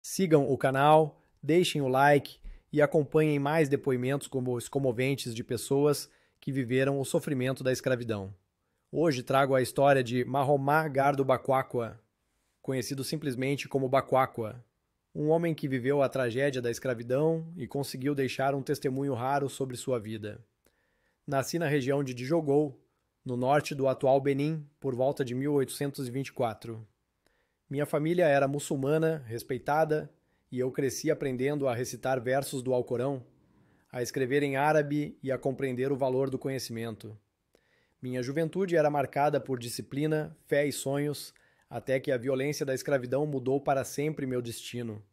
Sigam o canal, deixem o like e acompanhem mais depoimentos comoventes de pessoas que viveram o sofrimento da escravidão. Hoje trago a história de Mahoma Gardo Bakwaqa, conhecido simplesmente como Bakwaqa, um homem que viveu a tragédia da escravidão e conseguiu deixar um testemunho raro sobre sua vida. Nasci na região de Djogou, no norte do atual Benin, por volta de 1824. Minha família era muçulmana, respeitada, e eu cresci aprendendo a recitar versos do Alcorão, a escrever em árabe e a compreender o valor do conhecimento. Minha juventude era marcada por disciplina, fé e sonhos, até que a violência da escravidão mudou para sempre meu destino.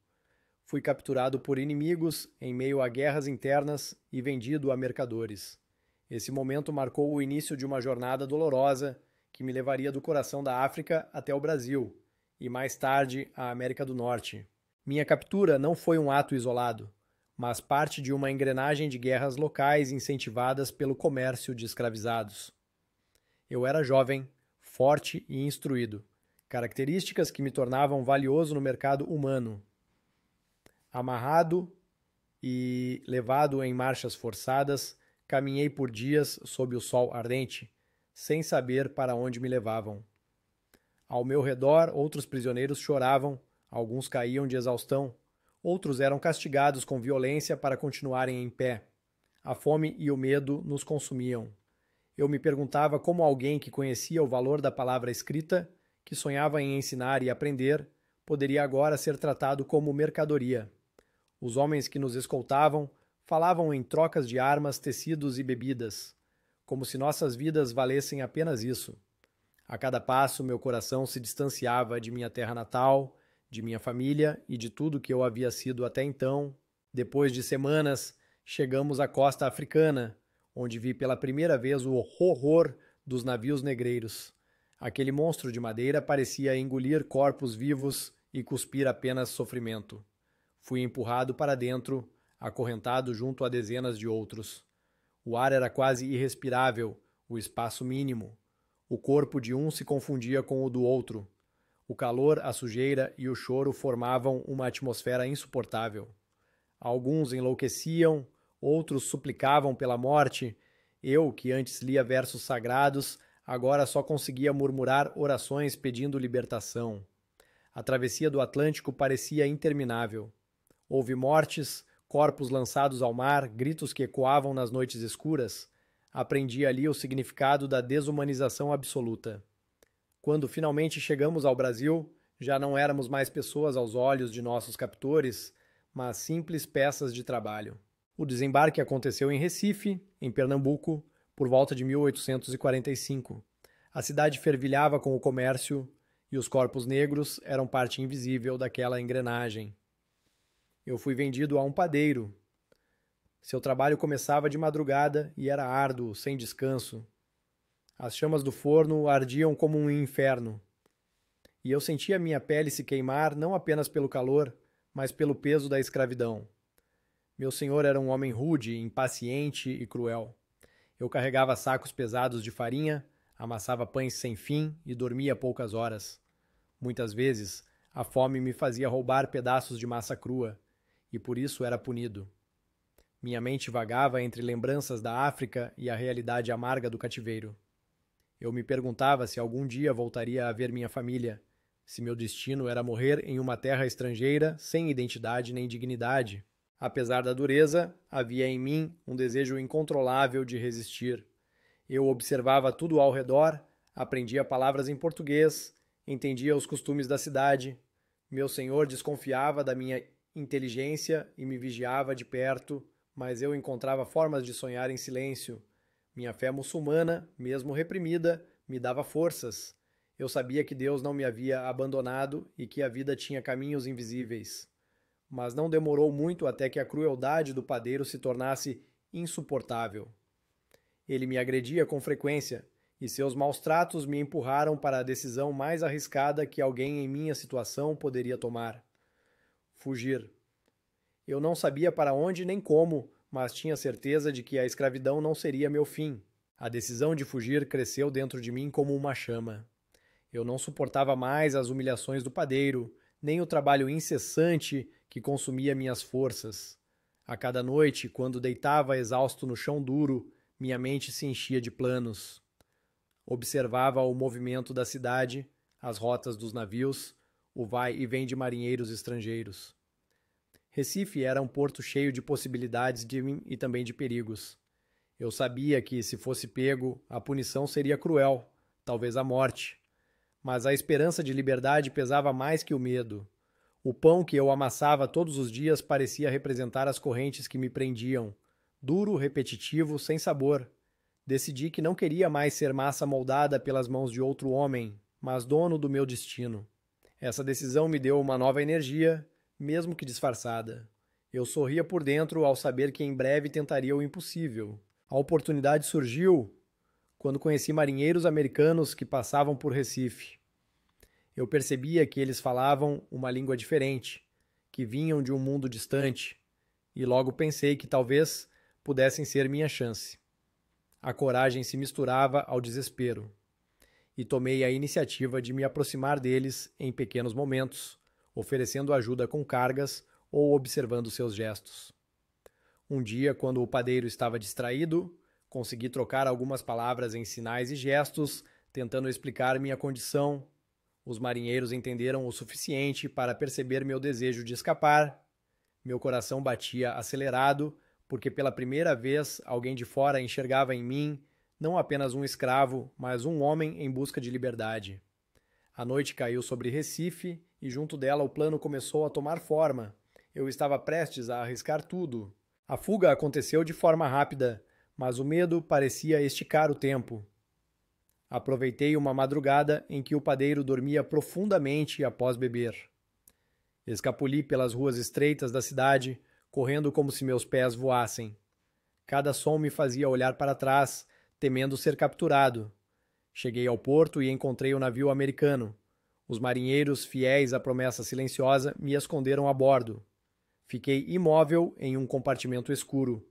Fui capturado por inimigos em meio a guerras internas e vendido a mercadores. Esse momento marcou o início de uma jornada dolorosa que me levaria do coração da África até o Brasil e mais tarde à América do Norte. Minha captura não foi um ato isolado, mas parte de uma engrenagem de guerras locais incentivadas pelo comércio de escravizados. Eu era jovem, forte e instruído, características que me tornavam valioso no mercado humano. Amarrado e levado em marchas forçadas, caminhei por dias sob o sol ardente, sem saber para onde me levavam. Ao meu redor, outros prisioneiros choravam, alguns caíam de exaustão, outros eram castigados com violência para continuarem em pé. A fome e o medo nos consumiam. Eu me perguntava como alguém que conhecia o valor da palavra escrita, que sonhava em ensinar e aprender, poderia agora ser tratado como mercadoria. Os homens que nos escoltavam falavam em trocas de armas, tecidos e bebidas, como se nossas vidas valessem apenas isso. A cada passo, meu coração se distanciava de minha terra natal, de minha família e de tudo que eu havia sido até então. Depois de semanas, chegamos à costa africana, onde vi pela primeira vez o horror dos navios negreiros. Aquele monstro de madeira parecia engolir corpos vivos e cuspir apenas sofrimento. Fui empurrado para dentro, acorrentado junto a dezenas de outros. O ar era quase irrespirável, o espaço mínimo. O corpo de um se confundia com o do outro. O calor, a sujeira e o choro formavam uma atmosfera insuportável. Alguns enlouqueciam, outros suplicavam pela morte. Eu, que antes lia versos sagrados, agora só conseguia murmurar orações pedindo libertação. A travessia do Atlântico parecia interminável. Houve mortes, corpos lançados ao mar, gritos que ecoavam nas noites escuras. Aprendi ali o significado da desumanização absoluta. Quando finalmente chegamos ao Brasil, já não éramos mais pessoas aos olhos de nossos captores, mas simples peças de trabalho. O desembarque aconteceu em Recife, em Pernambuco, por volta de 1845. A cidade fervilhava com o comércio e os corpos negros eram parte invisível daquela engrenagem. Eu fui vendido a um padeiro. Seu trabalho começava de madrugada e era árduo, sem descanso. As chamas do forno ardiam como um inferno. E eu sentia minha pele se queimar não apenas pelo calor, mas pelo peso da escravidão. Meu senhor era um homem rude, impaciente e cruel. Eu carregava sacos pesados de farinha, amassava pães sem fim e dormia poucas horas. Muitas vezes, a fome me fazia roubar pedaços de massa crua, e por isso era punido. Minha mente vagava entre lembranças da África e a realidade amarga do cativeiro. Eu me perguntava se algum dia voltaria a ver minha família, se meu destino era morrer em uma terra estrangeira sem identidade nem dignidade. Apesar da dureza, havia em mim um desejo incontrolável de resistir. Eu observava tudo ao redor, aprendia palavras em português, entendia os costumes da cidade. Meu senhor desconfiava da minha inteligência e me vigiava de perto, mas eu encontrava formas de sonhar em silêncio. Minha fé muçulmana, mesmo reprimida, me dava forças. Eu sabia que Deus não me havia abandonado e que a vida tinha caminhos invisíveis. Mas não demorou muito até que a crueldade do padeiro se tornasse insuportável. Ele me agredia com frequência, e seus maus tratos me empurraram para a decisão mais arriscada que alguém em minha situação poderia tomar: fugir. Eu não sabia para onde nem como, mas tinha certeza de que a escravidão não seria meu fim. A decisão de fugir cresceu dentro de mim como uma chama. Eu não suportava mais as humilhações do padeiro, nem o trabalho incessante que consumia minhas forças. A cada noite, quando deitava exausto no chão duro, minha mente se enchia de planos. Observava o movimento da cidade, as rotas dos navios, o vai e vem de marinheiros estrangeiros. Recife era um porto cheio de possibilidades e também de perigos. Eu sabia que, se fosse pego, a punição seria cruel, talvez a morte. Mas a esperança de liberdade pesava mais que o medo. O pão que eu amassava todos os dias parecia representar as correntes que me prendiam. Duro, repetitivo, sem sabor. Decidi que não queria mais ser massa moldada pelas mãos de outro homem, mas dono do meu destino. Essa decisão me deu uma nova energia, mesmo que disfarçada. Eu sorria por dentro ao saber que em breve tentaria o impossível. A oportunidade surgiu quando conheci marinheiros americanos que passavam por Recife. Eu percebia que eles falavam uma língua diferente, que vinham de um mundo distante, e logo pensei que talvez pudessem ser minha chance. A coragem se misturava ao desespero, e tomei a iniciativa de me aproximar deles em pequenos momentos, oferecendo ajuda com cargas ou observando seus gestos. Um dia, quando o padeiro estava distraído, consegui trocar algumas palavras em sinais e gestos, tentando explicar minha condição. Os marinheiros entenderam o suficiente para perceber meu desejo de escapar. Meu coração batia acelerado, porque pela primeira vez alguém de fora enxergava em mim não apenas um escravo, mas um homem em busca de liberdade. A noite caiu sobre Recife e junto dela o plano começou a tomar forma. Eu estava prestes a arriscar tudo. A fuga aconteceu de forma rápida, mas o medo parecia esticar o tempo. Aproveitei uma madrugada em que o padeiro dormia profundamente após beber. Escapuli pelas ruas estreitas da cidade, correndo como se meus pés voassem. Cada som me fazia olhar para trás, temendo ser capturado. Cheguei ao porto e encontrei o navio americano. Os marinheiros, fiéis à promessa silenciosa, me esconderam a bordo. Fiquei imóvel em um compartimento escuro.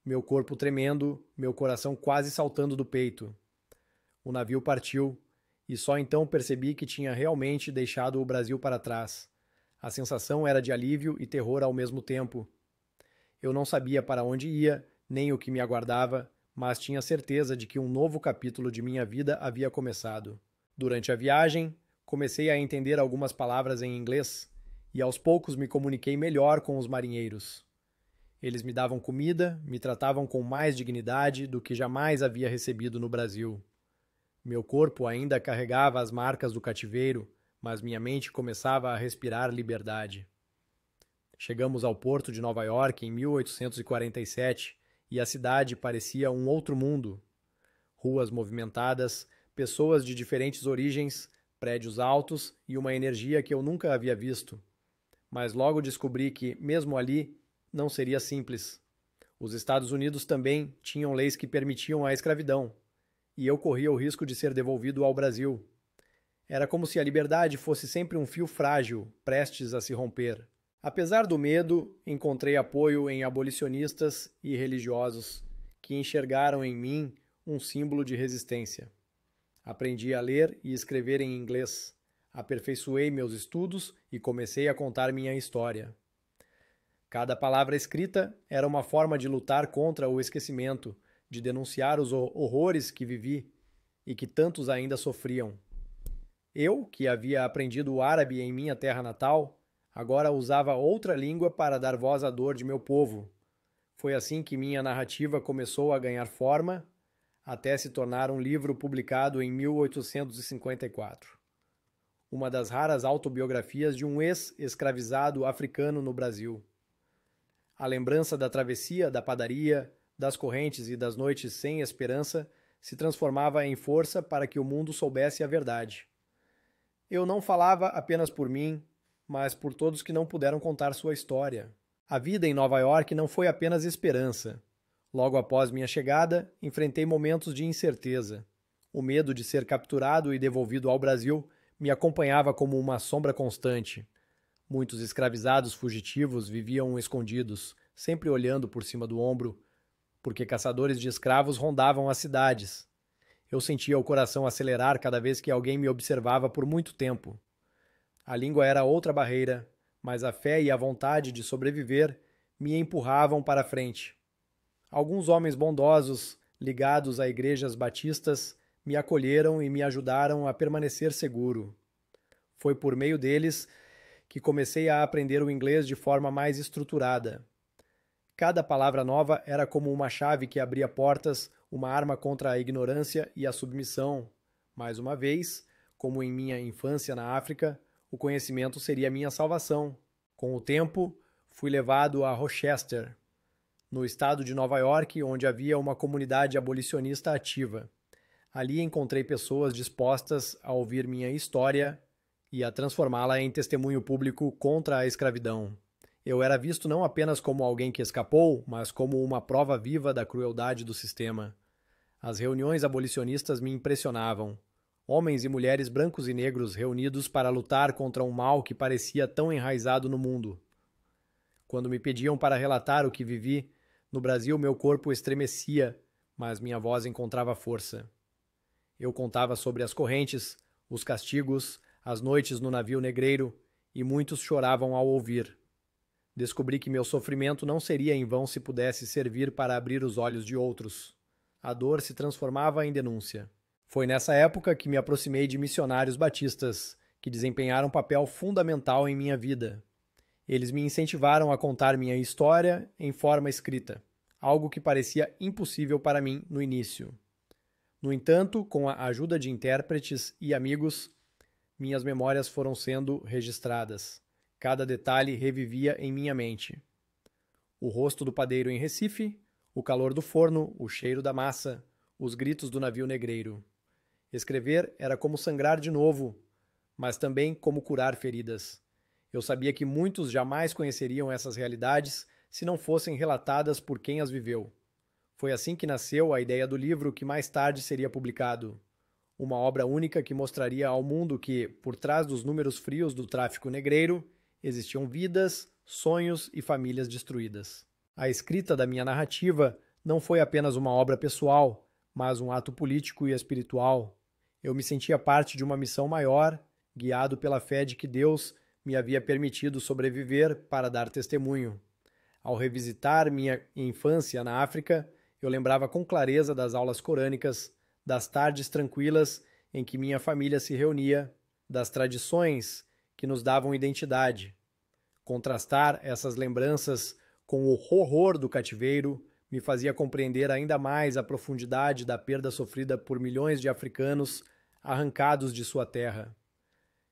Meu corpo tremendo, meu coração quase saltando do peito. O navio partiu, e só então percebi que tinha realmente deixado o Brasil para trás. A sensação era de alívio e terror ao mesmo tempo. Eu não sabia para onde ia, nem o que me aguardava, mas tinha certeza de que um novo capítulo de minha vida havia começado. Durante a viagem, comecei a entender algumas palavras em inglês, e aos poucos me comuniquei melhor com os marinheiros. Eles me davam comida, me tratavam com mais dignidade do que jamais havia recebido no Brasil. Meu corpo ainda carregava as marcas do cativeiro, mas minha mente começava a respirar liberdade. Chegamos ao porto de Nova York em 1847 e a cidade parecia um outro mundo. Ruas movimentadas, pessoas de diferentes origens, prédios altos e uma energia que eu nunca havia visto. Mas logo descobri que, mesmo ali, não seria simples. Os Estados Unidos também tinham leis que permitiam a escravidão, e eu corria o risco de ser devolvido ao Brasil. Era como se a liberdade fosse sempre um fio frágil, prestes a se romper. Apesar do medo, encontrei apoio em abolicionistas e religiosos que enxergaram em mim um símbolo de resistência. Aprendi a ler e escrever em inglês. Aperfeiçoei meus estudos e comecei a contar minha história. Cada palavra escrita era uma forma de lutar contra o esquecimento, de denunciar os horrores que vivi e que tantos ainda sofriam. Eu, que havia aprendido o árabe em minha terra natal, agora usava outra língua para dar voz à dor de meu povo. Foi assim que minha narrativa começou a ganhar forma, até se tornar um livro publicado em 1854. Uma das raras autobiografias de um ex-escravizado africano no Brasil. A lembrança da travessia, da padaria, das correntes e das noites sem esperança se transformava em força para que o mundo soubesse a verdade. Eu não falava apenas por mim, mas por todos que não puderam contar sua história. A vida em Nova York não foi apenas esperança. Logo após minha chegada, enfrentei momentos de incerteza. O medo de ser capturado e devolvido ao Brasil me acompanhava como uma sombra constante. Muitos escravizados fugitivos viviam escondidos, sempre olhando por cima do ombro, porque caçadores de escravos rondavam as cidades. Eu sentia o coração acelerar cada vez que alguém me observava por muito tempo. A língua era outra barreira, mas a fé e a vontade de sobreviver me empurravam para frente. Alguns homens bondosos, ligados a igrejas batistas, me acolheram e me ajudaram a permanecer seguro. Foi por meio deles que comecei a aprender o inglês de forma mais estruturada. Cada palavra nova era como uma chave que abria portas, uma arma contra a ignorância e a submissão. Mais uma vez, como em minha infância na África, o conhecimento seria minha salvação. Com o tempo, fui levado a Rochester, no estado de Nova York, onde havia uma comunidade abolicionista ativa. Ali encontrei pessoas dispostas a ouvir minha história e a transformá-la em testemunho público contra a escravidão. Eu era visto não apenas como alguém que escapou, mas como uma prova viva da crueldade do sistema. As reuniões abolicionistas me impressionavam. Homens e mulheres brancos e negros reunidos para lutar contra um mal que parecia tão enraizado no mundo. Quando me pediam para relatar o que vivi, no Brasil meu corpo estremecia, mas minha voz encontrava força. Eu contava sobre as correntes, os castigos, as noites no navio negreiro, e muitos choravam ao ouvir. Descobri que meu sofrimento não seria em vão se pudesse servir para abrir os olhos de outros. A dor se transformava em denúncia. Foi nessa época que me aproximei de missionários batistas, que desempenharam um papel fundamental em minha vida. Eles me incentivaram a contar minha história em forma escrita, algo que parecia impossível para mim no início. No entanto, com a ajuda de intérpretes e amigos, minhas memórias foram sendo registradas. Cada detalhe revivia em minha mente. O rosto do padeiro em Recife, o calor do forno, o cheiro da massa, os gritos do navio negreiro. Escrever era como sangrar de novo, mas também como curar feridas. Eu sabia que muitos jamais conheceriam essas realidades se não fossem relatadas por quem as viveu. Foi assim que nasceu a ideia do livro que mais tarde seria publicado. Uma obra única que mostraria ao mundo que, por trás dos números frios do tráfico negreiro, existiam vidas, sonhos e famílias destruídas. A escrita da minha narrativa não foi apenas uma obra pessoal, mas um ato político e espiritual. Eu me sentia parte de uma missão maior, guiado pela fé de que Deus me havia permitido sobreviver para dar testemunho. Ao revisitar minha infância na África, eu lembrava com clareza das aulas corânicas, das tardes tranquilas em que minha família se reunia, das tradições que nos davam identidade. Contrastar essas lembranças com o horror do cativeiro me fazia compreender ainda mais a profundidade da perda sofrida por milhões de africanos arrancados de sua terra.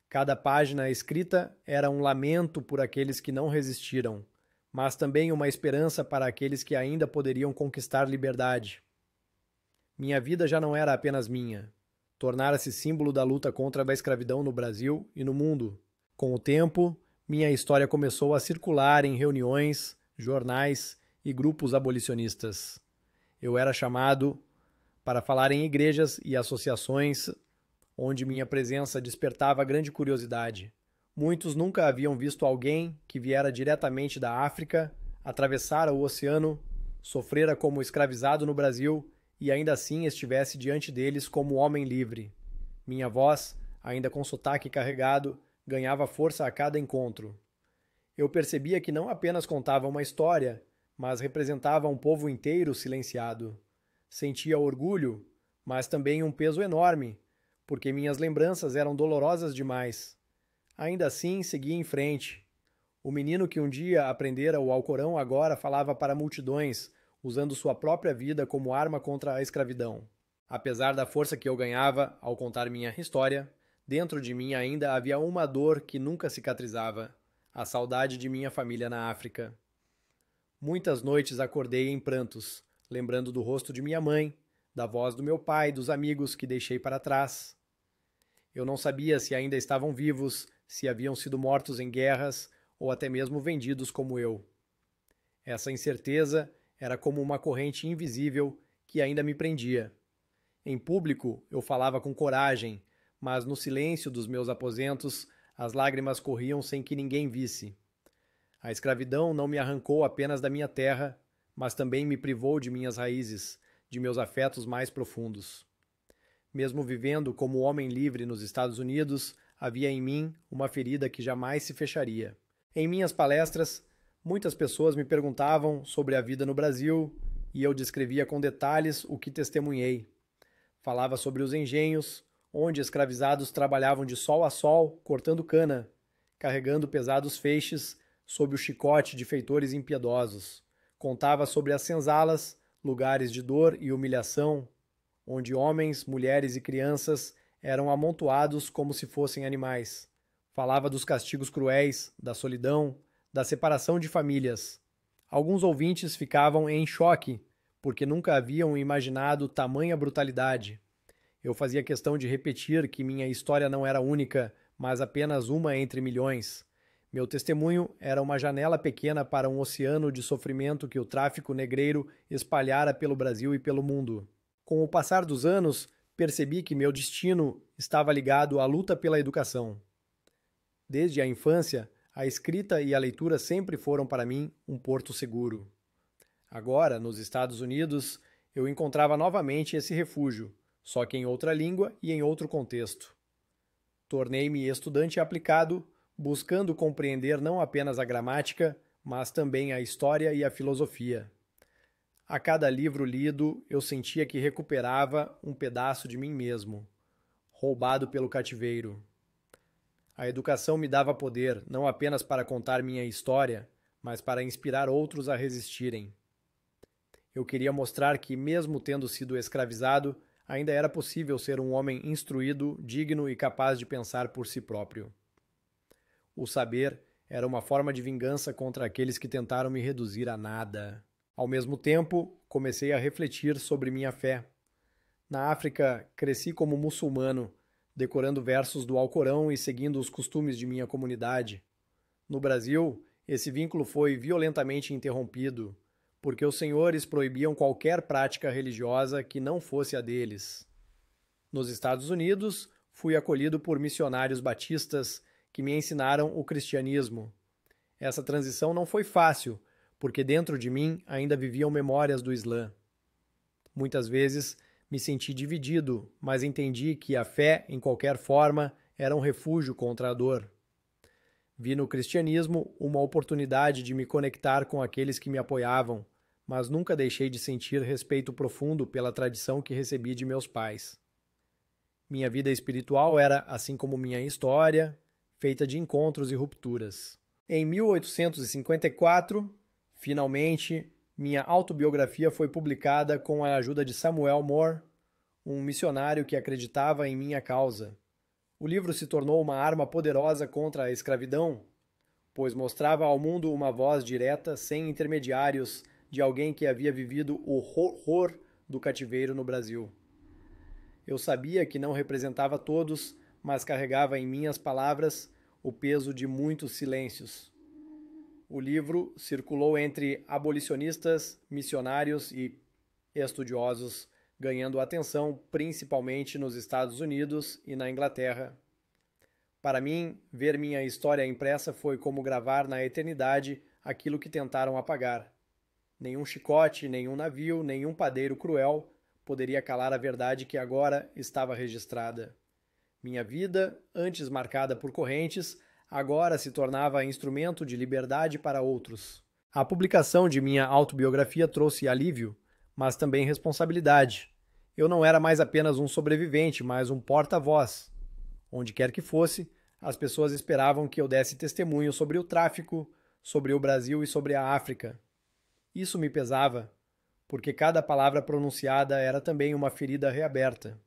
Cada página escrita era um lamento por aqueles que não resistiram, mas também uma esperança para aqueles que ainda poderiam conquistar liberdade. Minha vida já não era apenas minha. Tornara-se símbolo da luta contra a escravidão no Brasil e no mundo. Com o tempo, minha história começou a circular em reuniões, jornais e grupos abolicionistas. Eu era chamado para falar em igrejas e associações onde minha presença despertava grande curiosidade. Muitos nunca haviam visto alguém que viera diretamente da África, atravessara o oceano, sofrera como escravizado no Brasil e ainda assim estivesse diante deles como homem livre. Minha voz, ainda com sotaque carregado, ganhava força a cada encontro. Eu percebia que não apenas contava uma história, mas representava um povo inteiro silenciado. Sentia orgulho, mas também um peso enorme, porque minhas lembranças eram dolorosas demais. Ainda assim, segui em frente. O menino que um dia aprendera o Alcorão agora falava para multidões, usando sua própria vida como arma contra a escravidão. Apesar da força que eu ganhava ao contar minha história, dentro de mim ainda havia uma dor que nunca cicatrizava, a saudade de minha família na África. Muitas noites acordei em prantos, lembrando do rosto de minha mãe, da voz do meu pai, dos amigos que deixei para trás. Eu não sabia se ainda estavam vivos, se haviam sido mortos em guerras ou até mesmo vendidos como eu. Essa incerteza era como uma corrente invisível que ainda me prendia. Em público, eu falava com coragem, mas no silêncio dos meus aposentos, as lágrimas corriam sem que ninguém visse. A escravidão não me arrancou apenas da minha terra, mas também me privou de minhas raízes, de meus afetos mais profundos. Mesmo vivendo como homem livre nos Estados Unidos, havia em mim uma ferida que jamais se fecharia. Em minhas palestras, muitas pessoas me perguntavam sobre a vida no Brasil e eu descrevia com detalhes o que testemunhei. Falava sobre os engenhos, onde escravizados trabalhavam de sol a sol, cortando cana, carregando pesados feixes sob o chicote de feitores impiedosos. Contava sobre as senzalas, lugares de dor e humilhação, onde homens, mulheres e crianças eram amontoados como se fossem animais. Falava dos castigos cruéis, da solidão, da separação de famílias. Alguns ouvintes ficavam em choque, porque nunca haviam imaginado tamanha brutalidade. Eu fazia questão de repetir que minha história não era única, mas apenas uma entre milhões. Meu testemunho era uma janela pequena para um oceano de sofrimento que o tráfico negreiro espalhara pelo Brasil e pelo mundo. Com o passar dos anos, percebi que meu destino estava ligado à luta pela educação. Desde a infância, a escrita e a leitura sempre foram para mim um porto seguro. Agora, nos Estados Unidos, eu encontrava novamente esse refúgio, só que em outra língua e em outro contexto. Tornei-me estudante aplicado, buscando compreender não apenas a gramática, mas também a história e a filosofia. A cada livro lido, eu sentia que recuperava um pedaço de mim mesmo, roubado pelo cativeiro. A educação me dava poder, não apenas para contar minha história, mas para inspirar outros a resistirem. Eu queria mostrar que, mesmo tendo sido escravizado, ainda era possível ser um homem instruído, digno e capaz de pensar por si próprio. O saber era uma forma de vingança contra aqueles que tentaram me reduzir a nada. Ao mesmo tempo, comecei a refletir sobre minha fé. Na África, cresci como muçulmano, decorando versos do Alcorão e seguindo os costumes de minha comunidade. No Brasil, esse vínculo foi violentamente interrompido, porque os senhores proibiam qualquer prática religiosa que não fosse a deles. Nos Estados Unidos, fui acolhido por missionários batistas que me ensinaram o cristianismo. Essa transição não foi fácil, porque dentro de mim ainda viviam memórias do Islã. Muitas vezes me senti dividido, mas entendi que a fé, em qualquer forma, era um refúgio contra a dor. Vi no cristianismo uma oportunidade de me conectar com aqueles que me apoiavam, mas nunca deixei de sentir respeito profundo pela tradição que recebi de meus pais. Minha vida espiritual era, assim como minha história, feita de encontros e rupturas. Em 1854, finalmente, minha autobiografia foi publicada com a ajuda de Samuel Moore, um missionário que acreditava em minha causa. O livro se tornou uma arma poderosa contra a escravidão, pois mostrava ao mundo uma voz direta, sem intermediários, de alguém que havia vivido o horror do cativeiro no Brasil. Eu sabia que não representava todos, mas carregava em minhas palavras o peso de muitos silêncios. O livro circulou entre abolicionistas, missionários e estudiosos, ganhando atenção principalmente nos Estados Unidos e na Inglaterra. Para mim, ver minha história impressa foi como gravar na eternidade aquilo que tentaram apagar. Nenhum chicote, nenhum navio, nenhum padeiro cruel poderia calar a verdade que agora estava registrada. Minha vida, antes marcada por correntes, agora se tornava instrumento de liberdade para outros. A publicação de minha autobiografia trouxe alívio, mas também responsabilidade. Eu não era mais apenas um sobrevivente, mas um porta-voz. Onde quer que fosse, as pessoas esperavam que eu desse testemunho sobre o tráfico, sobre o Brasil e sobre a África. Isso me pesava, porque cada palavra pronunciada era também uma ferida reaberta.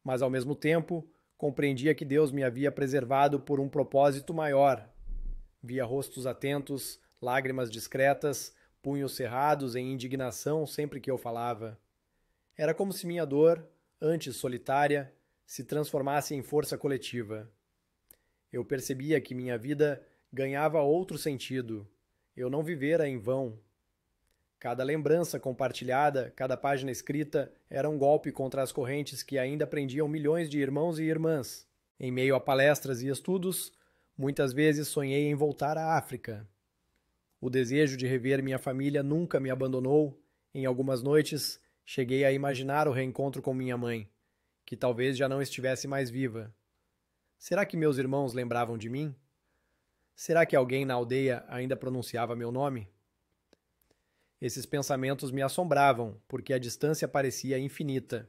Mas, ao mesmo tempo, compreendia que Deus me havia preservado por um propósito maior. Via rostos atentos, lágrimas discretas, punhos cerrados em indignação sempre que eu falava. Era como se minha dor, antes solitária, se transformasse em força coletiva. Eu percebia que minha vida ganhava outro sentido. Eu não vivera em vão. Cada lembrança compartilhada, cada página escrita, era um golpe contra as correntes que ainda prendiam milhões de irmãos e irmãs. Em meio a palestras e estudos, muitas vezes sonhei em voltar à África. O desejo de rever minha família nunca me abandonou. Em algumas noites, cheguei a imaginar o reencontro com minha mãe, que talvez já não estivesse mais viva. Será que meus irmãos lembravam de mim? Será que alguém na aldeia ainda pronunciava meu nome? Esses pensamentos me assombravam, porque a distância parecia infinita.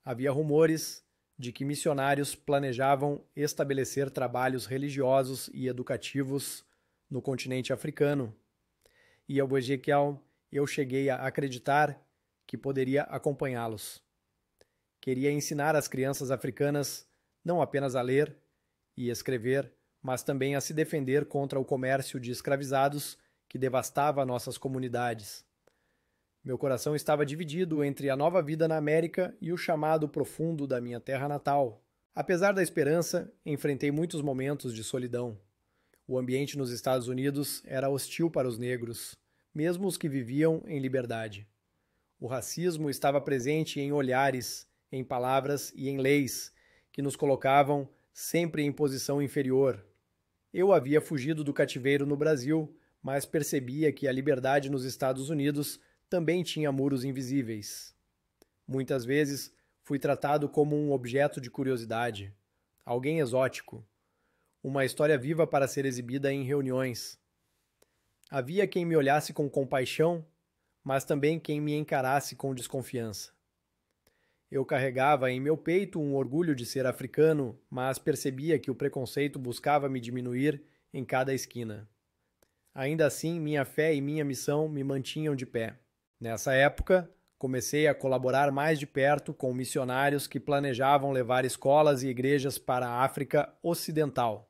Havia rumores de que missionários planejavam estabelecer trabalhos religiosos e educativos no continente africano. E ao Ezequiel, eu cheguei a acreditar que poderia acompanhá-los. Queria ensinar as crianças africanas não apenas a ler e escrever, mas também a se defender contra o comércio de escravizados que devastava nossas comunidades. Meu coração estava dividido entre a nova vida na América e o chamado profundo da minha terra natal. Apesar da esperança, enfrentei muitos momentos de solidão. O ambiente nos Estados Unidos era hostil para os negros, mesmo os que viviam em liberdade. O racismo estava presente em olhares, em palavras e em leis que nos colocavam sempre em posição inferior. Eu havia fugido do cativeiro no Brasil, mas percebia que a liberdade nos Estados Unidos também tinha muros invisíveis. Muitas vezes fui tratado como um objeto de curiosidade, alguém exótico, uma história viva para ser exibida em reuniões. Havia quem me olhasse com compaixão, mas também quem me encarasse com desconfiança. Eu carregava em meu peito um orgulho de ser africano, mas percebia que o preconceito buscava me diminuir em cada esquina. Ainda assim, minha fé e minha missão me mantinham de pé. Nessa época, comecei a colaborar mais de perto com missionários que planejavam levar escolas e igrejas para a África Ocidental.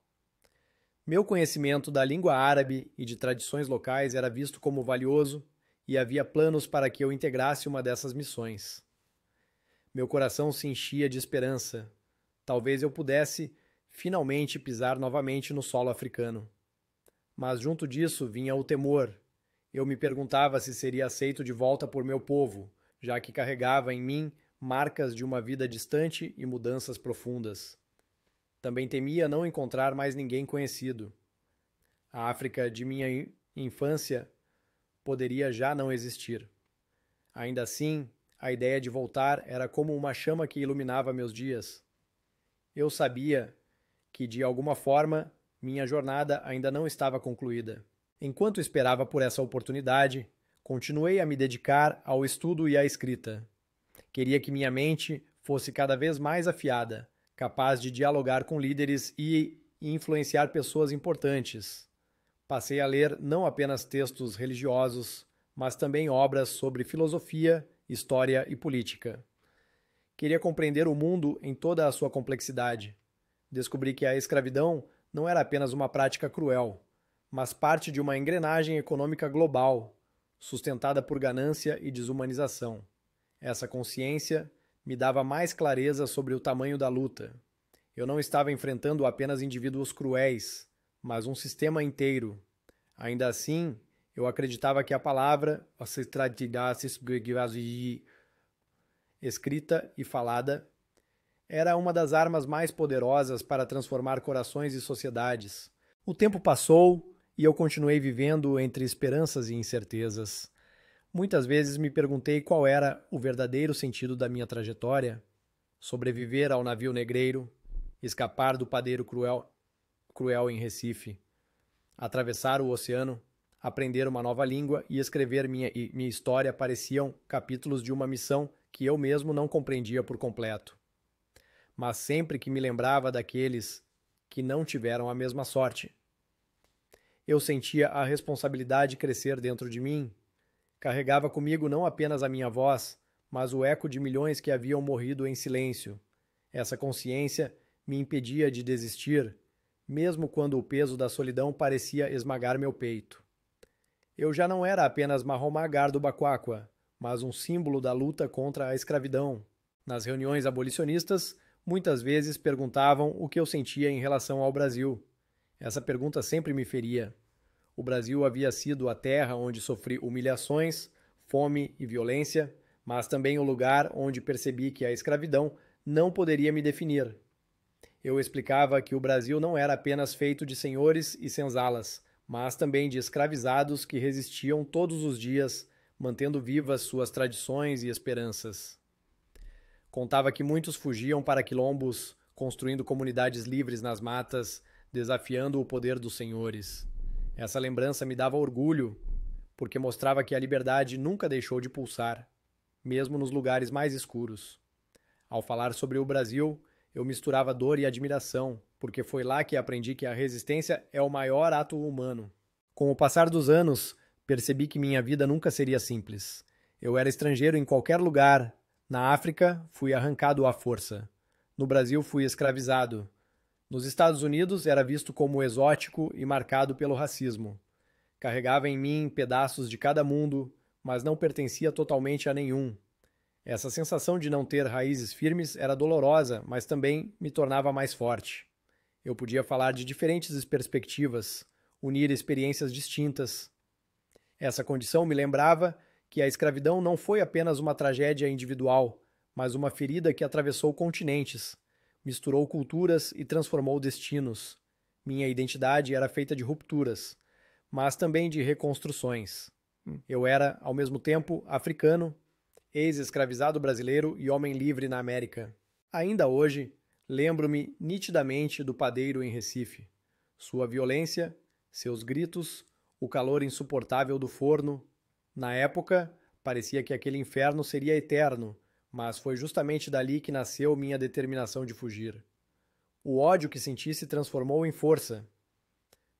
Meu conhecimento da língua árabe e de tradições locais era visto como valioso e havia planos para que eu integrasse uma dessas missões. Meu coração se enchia de esperança. Talvez eu pudesse finalmente pisar novamente no solo africano. Mas junto disso vinha o temor. Eu me perguntava se seria aceito de volta por meu povo, já que carregava em mim marcas de uma vida distante e mudanças profundas. Também temia não encontrar mais ninguém conhecido. A África de minha infância poderia já não existir. Ainda assim, a ideia de voltar era como uma chama que iluminava meus dias. Eu sabia que, de alguma forma, minha jornada ainda não estava concluída. Enquanto esperava por essa oportunidade, continuei a me dedicar ao estudo e à escrita. Queria que minha mente fosse cada vez mais afiada, capaz de dialogar com líderes e influenciar pessoas importantes. Passei a ler não apenas textos religiosos, mas também obras sobre filosofia, história e política. Queria compreender o mundo em toda a sua complexidade. Descobri que a escravidão não era apenas uma prática cruel, mas parte de uma engrenagem econômica global, sustentada por ganância e desumanização. Essa consciência me dava mais clareza sobre o tamanho da luta. Eu não estava enfrentando apenas indivíduos cruéis, mas um sistema inteiro. Ainda assim, eu acreditava que a palavra, escrita e falada, era uma das armas mais poderosas para transformar corações e sociedades. O tempo passou e eu continuei vivendo entre esperanças e incertezas. Muitas vezes me perguntei qual era o verdadeiro sentido da minha trajetória: sobreviver ao navio negreiro, escapar do padeiro cruel em Recife, atravessar o oceano, aprender uma nova língua e escrever minha história pareciam capítulos de uma missão que eu mesmo não compreendia por completo. Mas sempre que me lembrava daqueles que não tiveram a mesma sorte, eu sentia a responsabilidade crescer dentro de mim. Carregava comigo não apenas a minha voz, mas o eco de milhões que haviam morrido em silêncio. Essa consciência me impedia de desistir, mesmo quando o peso da solidão parecia esmagar meu peito. Eu já não era apenas Mahomagar do Baquaqua, mas um símbolo da luta contra a escravidão. Nas reuniões abolicionistas, muitas vezes perguntavam o que eu sentia em relação ao Brasil. Essa pergunta sempre me feria. O Brasil havia sido a terra onde sofri humilhações, fome e violência, mas também o lugar onde percebi que a escravidão não poderia me definir. Eu explicava que o Brasil não era apenas feito de senhores e senzalas, mas também de escravizados que resistiam todos os dias, mantendo vivas suas tradições e esperanças. Contava que muitos fugiam para quilombos construindo comunidades livres nas matas, desafiando o poder dos senhores. Essa lembrança me dava orgulho, porque mostrava que a liberdade nunca deixou de pulsar, mesmo nos lugares mais escuros. Ao falar sobre o Brasil, eu misturava dor e admiração, porque foi lá que aprendi que a resistência é o maior ato humano. Com o passar dos anos, percebi que minha vida nunca seria simples. Eu era estrangeiro em qualquer lugar. Na África, fui arrancado à força. No Brasil, fui escravizado. Nos Estados Unidos, era visto como exótico e marcado pelo racismo. Carregava em mim pedaços de cada mundo, mas não pertencia totalmente a nenhum. Essa sensação de não ter raízes firmes era dolorosa, mas também me tornava mais forte. Eu podia falar de diferentes perspectivas, unir experiências distintas. Essa condição me lembrava que a escravidão não foi apenas uma tragédia individual, mas uma ferida que atravessou continentes, misturou culturas e transformou destinos. Minha identidade era feita de rupturas, mas também de reconstruções. Eu era, ao mesmo tempo, africano, ex-escravizado brasileiro e homem livre na América. Ainda hoje, lembro-me nitidamente do padeiro em Recife. Sua violência, seus gritos, o calor insuportável do forno. Na época, parecia que aquele inferno seria eterno, mas foi justamente dali que nasceu minha determinação de fugir. O ódio que senti se transformou em força.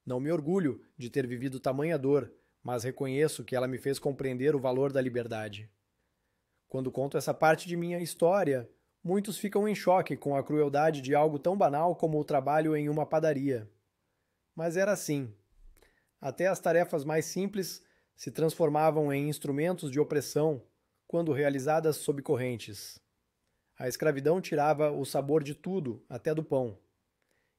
Não me orgulho de ter vivido tamanha dor, mas reconheço que ela me fez compreender o valor da liberdade. Quando conto essa parte de minha história, muitos ficam em choque com a crueldade de algo tão banal como o trabalho em uma padaria. Mas era assim. Até as tarefas mais simples se transformavam em instrumentos de opressão quando realizadas sob correntes. A escravidão tirava o sabor de tudo, até do pão.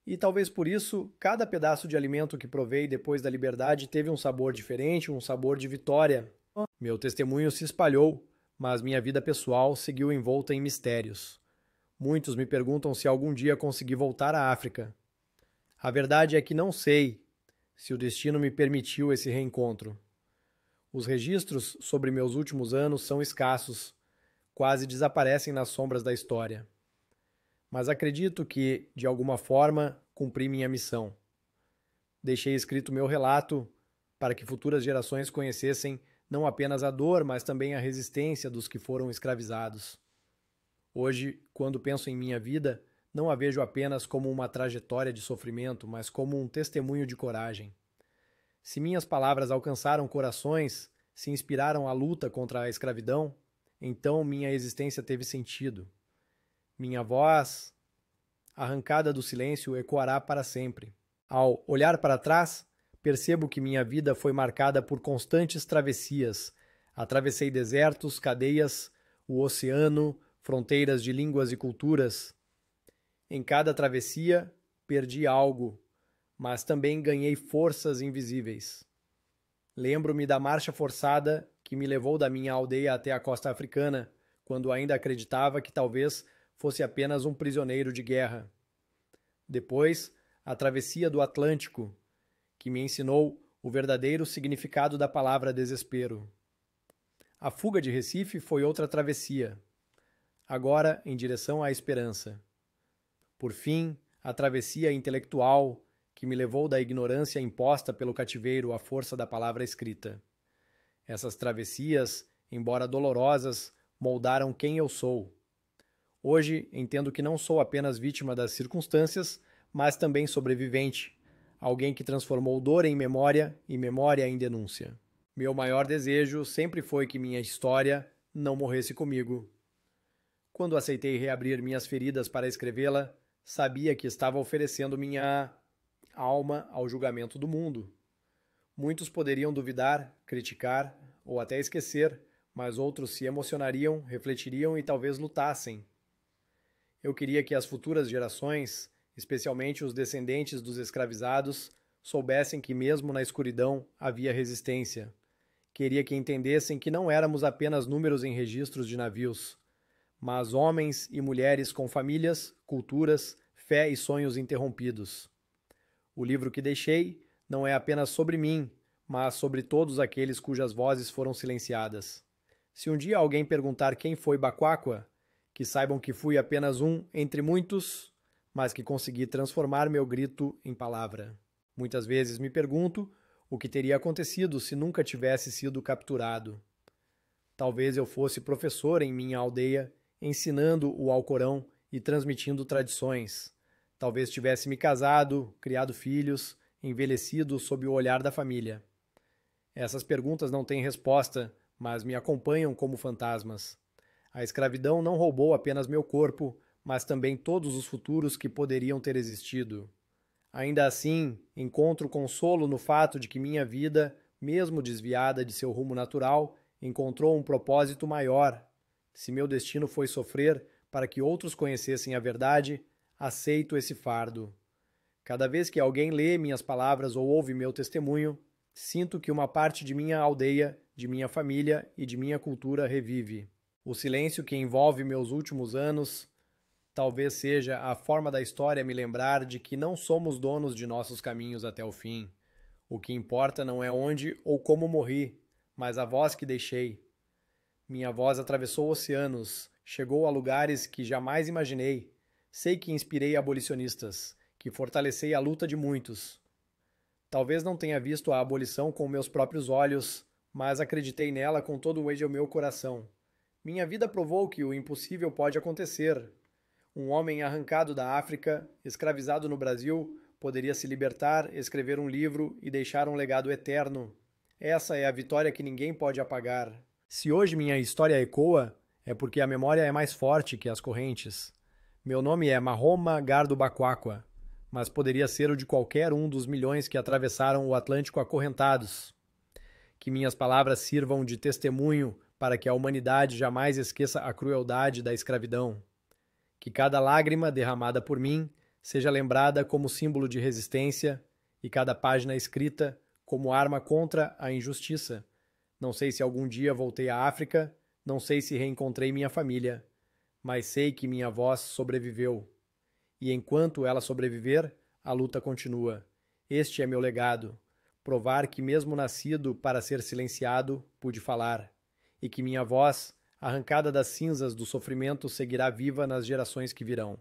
E talvez por isso, cada pedaço de alimento que provei depois da liberdade teve um sabor diferente, um sabor de vitória. Meu testemunho se espalhou, mas minha vida pessoal seguiu envolta em mistérios. Muitos me perguntam se algum dia consegui voltar à África. A verdade é que não sei se o destino me permitiu esse reencontro. Os registros sobre meus últimos anos são escassos, quase desaparecem nas sombras da história. Mas acredito que, de alguma forma, cumpri minha missão. Deixei escrito meu relato para que futuras gerações conhecessem não apenas a dor, mas também a resistência dos que foram escravizados. Hoje, quando penso em minha vida, não a vejo apenas como uma trajetória de sofrimento, mas como um testemunho de coragem. Se minhas palavras alcançaram corações, se inspiraram à luta contra a escravidão, então minha existência teve sentido. Minha voz, arrancada do silêncio, ecoará para sempre. Ao olhar para trás, percebo que minha vida foi marcada por constantes travessias. Atravessei desertos, cadeias, o oceano, fronteiras de línguas e culturas. Em cada travessia, perdi algo, mas também ganhei forças invisíveis. Lembro-me da marcha forçada que me levou da minha aldeia até a costa africana, quando ainda acreditava que talvez fosse apenas um prisioneiro de guerra. Depois, a travessia do Atlântico, que me ensinou o verdadeiro significado da palavra desespero. A fuga de Recife foi outra travessia, agora em direção à esperança. Por fim, a travessia intelectual que me levou da ignorância imposta pelo cativeiro à força da palavra escrita. Essas travessias, embora dolorosas, moldaram quem eu sou. Hoje entendo que não sou apenas vítima das circunstâncias, mas também sobrevivente, alguém que transformou dor em memória e memória em denúncia. Meu maior desejo sempre foi que minha história não morresse comigo. Quando aceitei reabrir minhas feridas para escrevê-la, sabia que estava oferecendo minha alma ao julgamento do mundo. Muitos poderiam duvidar, criticar ou até esquecer, mas outros se emocionariam, refletiriam e talvez lutassem. Eu queria que as futuras gerações, especialmente os descendentes dos escravizados, soubessem que mesmo na escuridão havia resistência. Queria que entendessem que não éramos apenas números em registros de navios, mas homens e mulheres com famílias, culturas, fé e sonhos interrompidos. O livro que deixei não é apenas sobre mim, mas sobre todos aqueles cujas vozes foram silenciadas. Se um dia alguém perguntar quem foi Baquaqua, que saibam que fui apenas um entre muitos, mas que consegui transformar meu grito em palavra. Muitas vezes me pergunto o que teria acontecido se nunca tivesse sido capturado. Talvez eu fosse professor em minha aldeia, ensinando o Alcorão e transmitindo tradições. Talvez tivesse me casado, criado filhos, envelhecido sob o olhar da família. Essas perguntas não têm resposta, mas me acompanham como fantasmas. A escravidão não roubou apenas meu corpo, mas também todos os futuros que poderiam ter existido. Ainda assim, encontro consolo no fato de que minha vida, mesmo desviada de seu rumo natural, encontrou um propósito maior. Se meu destino foi sofrer para que outros conhecessem a verdade, aceito esse fardo. Cada vez que alguém lê minhas palavras ou ouve meu testemunho, sinto que uma parte de minha aldeia, de minha família e de minha cultura revive. O silêncio que envolve meus últimos anos talvez seja a forma da história me lembrar de que não somos donos de nossos caminhos até o fim. O que importa não é onde ou como morri, mas a voz que deixei. Minha voz atravessou oceanos, chegou a lugares que jamais imaginei. Sei que inspirei abolicionistas, que fortalecei a luta de muitos. Talvez não tenha visto a abolição com meus próprios olhos, mas acreditei nela com todo o meu coração. Minha vida provou que o impossível pode acontecer. Um homem arrancado da África, escravizado no Brasil, poderia se libertar, escrever um livro e deixar um legado eterno. Essa é a vitória que ninguém pode apagar. Se hoje minha história ecoa, é porque a memória é mais forte que as correntes. Meu nome é Mahoma Gardo Bakwakwa, mas poderia ser o de qualquer um dos milhões que atravessaram o Atlântico acorrentados. Que minhas palavras sirvam de testemunho para que a humanidade jamais esqueça a crueldade da escravidão. Que cada lágrima derramada por mim seja lembrada como símbolo de resistência e cada página escrita como arma contra a injustiça. Não sei se algum dia voltei à África, não sei se reencontrei minha família, mas sei que minha voz sobreviveu. E enquanto ela sobreviver, a luta continua. Este é meu legado. Provar que mesmo nascido para ser silenciado, pude falar. E que minha voz, arrancada das cinzas do sofrimento, seguirá viva nas gerações que virão.